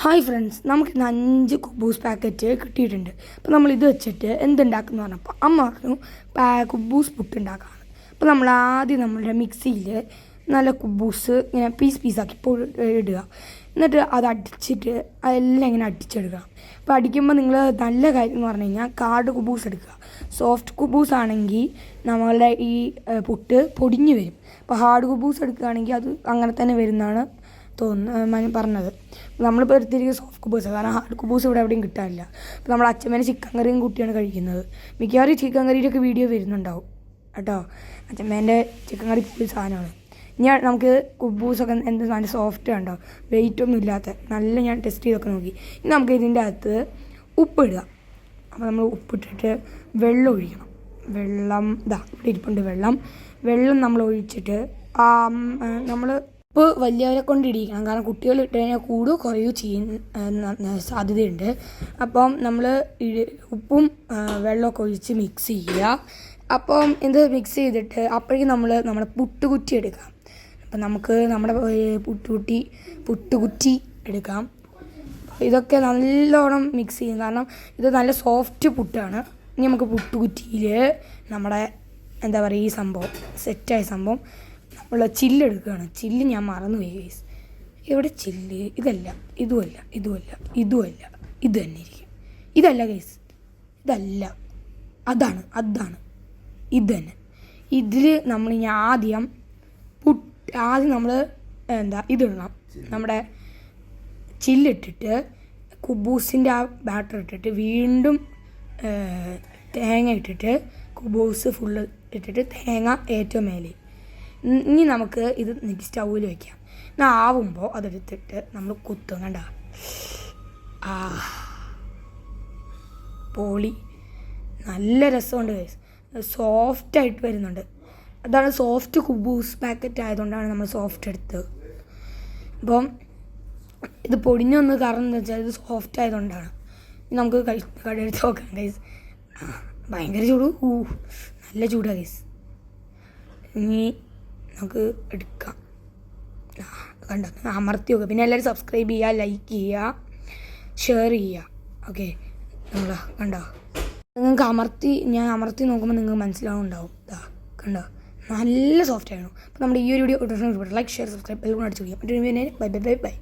Hi friends, നമുക്കിന്ന് 5 കുബൂസ് packet കിട്ടിയിട്ടുണ്ട്. അപ്പോൾ നമ്മളിത് വെച്ചിട്ട് എന്തുണ്ടാക്കുന്നു പറഞ്ഞപ്പോൾ അമ്മ പറഞ്ഞു കുബൂസ് പുട്ടുണ്ടാക്കാമെന്ന്. അപ്പോൾ നമ്മൾ ആദ്യം നമ്മളുടെ മിക്സിയിൽ നല്ല കുബൂസ് ഇങ്ങനെ പീസാക്കി ഇടുക. എന്നിട്ട് അത് അടിച്ചിട്ട് അതെല്ലാം ഇങ്ങനെ അടിച്ചെടുക്കുക. അപ്പോൾ അടിക്കുമ്പോൾ നിങ്ങൾ നല്ല കാര്യം എന്ന് പറഞ്ഞു കഴിഞ്ഞാൽ കാർഡ് കുബൂസ് എടുക്കുക. സോഫ്റ്റ് കുബൂസ് ആണെങ്കിൽ നമ്മളുടെ ഈ പുട്ട് പൊടിഞ്ഞു വരും. അപ്പോൾ ഹാർഡ് കുബൂസ് എടുക്കുകയാണെങ്കിൽ അത് അങ്ങനെ തന്നെ വരുന്നതാണ് പറഞ്ഞത്. നമ്മളിപ്പോൾ എടുത്തിരിക്കുക സോഫ്റ്റ് കുബൂസ്, കാരണം ഹാർഡ് കുബൂസ് ഇവിടെ എവിടെയും കിട്ടാനില്ല. അപ്പോൾ നമ്മൾ അച്ഛമ്മേനെ ചിക്കൻ കറിയും കൂട്ടിയാണ് കഴിക്കുന്നത്. മിക്കവാറും ചിക്കൻ കറിയിലൊക്കെ വീഡിയോ വരുന്നുണ്ടാവും കേട്ടോ. അച്ഛമ്മേൻ്റെ ചിക്കൻ കറി ഫുൾ സാധനമാണ്. ഞാൻ നമുക്ക് കുബൂസൊക്കെ എന്ത് നല്ല സോഫ്റ്റ് കണ്ടോ, വെയിറ്റൊന്നും ഇല്ലാത്ത നല്ല ഞാൻ ടെസ്റ്റ് ചെയ്തൊക്കെ നോക്കി. ഇനി നമുക്ക് ഇതിൻ്റെ അകത്ത് ഉപ്പിടുക. അപ്പോൾ നമ്മൾ ഉപ്പിട്ടിട്ട് വെള്ളം ഒഴിക്കണം. വെള്ളം ഇവിടെ ഇരിപ്പുണ്ട്. വെള്ളം നമ്മൾ ഒഴിച്ചിട്ട് നമ്മൾ ഉപ്പ് വലിയവരെ കൊണ്ട് ഇടിക്കണം, കാരണം കുട്ടികൾ ഇട്ട് കഴിഞ്ഞാൽ കൂടുകയോ കുറയുകയോ ചെയ്യുന്ന സാധ്യതയുണ്ട്. അപ്പം നമ്മൾ ഉപ്പും വെള്ളമൊക്കെ ഒഴിച്ച് മിക്സ് ചെയ്യുക. അപ്പം ഇത് മിക്സ് ചെയ്തിട്ട് അപ്പോഴേക്കും നമ്മുടെ പുട്ടുകുറ്റി എടുക്കാം. അപ്പം നമുക്ക് നമ്മുടെ പുട്ടുകുറ്റി എടുക്കാം. ഇതൊക്കെ നല്ലോണം മിക്സ് ചെയ്യും, കാരണം ഇത് നല്ല സോഫ്റ്റ് പുട്ടാണ്. ഇനി നമുക്ക് പുട്ടുകുറ്റിയിൽ നമ്മുടെ എന്താ പറയുക, ഈ സംഭവം സെറ്റായ സംഭവം ഉള്ള ചില്ലെടുക്കുകയാണ്. ചില്ല് ഞാൻ മറന്നുപോയി ഗൈസ്. എവിടെ ചില്ല്? ഇതല്ല, ഇതുമല്ല, ഇത് തന്നെ ഇരിക്കും. ഇതല്ല ഗൈസ്, ഇതല്ല, അതാണ് ഇത് തന്നെ. ഇതിൽ നമ്മൾ ഇനി ആദ്യം നമ്മൾ ഇതിടണം. നമ്മുടെ ചില്ലിട്ടിട്ട് കുബൂസിൻ്റെ ആ ബാറ്റർ ഇട്ടിട്ട് വീണ്ടും തേങ്ങ ഇട്ടിട്ട് കുബൂസ് ഫുള്ള് ഇട്ടിട്ട് തേങ്ങ ഏറ്റവും മേലെ. ഇനി നമുക്ക് ഇത് സ്റ്റൗവിൽ വയ്ക്കാം. എന്നാൽ ആവുമ്പോൾ അതെടുത്തിട്ട് നമ്മൾ കുത്തും. കണ്ട പോളി, നല്ല രസമുണ്ട് ഗൈസ്. സോഫ്റ്റായിട്ട് വരുന്നുണ്ട്. അതാണ് സോഫ്റ്റ് കുബൂസ് പാക്കറ്റ് ആയതുകൊണ്ടാണ് നമ്മൾ സോഫ്റ്റ് എടുത്തത്. അപ്പം ഇത് പൊടിഞ്ഞൊന്ന് കാരണം എന്താ വെച്ചാൽ ഇത് സോഫ്റ്റ് ആയതുകൊണ്ടാണ്. നമുക്ക് കടെടുത്ത് നോക്കാം ഗൈസ്. ഭയങ്കര ചൂട്, നല്ല ചൂടാണ് ഗൈസ്. ഇനി നമുക്ക് എടുക്കാം. കണ്ടോ, അമർത്തി നോക്കുക. പിന്നെ എല്ലാവരും സബ്സ്ക്രൈബ് ചെയ്യുക, ലൈക്ക് ചെയ്യുക, ഷെയർ ചെയ്യുക. ഓക്കെ, നമ്മൾ കണ്ടോ, നിങ്ങൾക്ക് ഞാൻ അമർത്തി നോക്കുമ്പോൾ നിങ്ങൾക്ക് മനസ്സിലാവുന്നുണ്ടാവും. കണ്ടോ, നല്ല സോഫ്റ്റ് ആയിരുന്നു. അപ്പോൾ നമ്മുടെ ഈ ഒരു വീഡിയോ ലൈക്ക്, ഷെയർ, സബ്സ്ക്രൈബ് എല്ലാം അടിച്ചു കൊടുക്കാം. മറ്റൊരു ബൈ.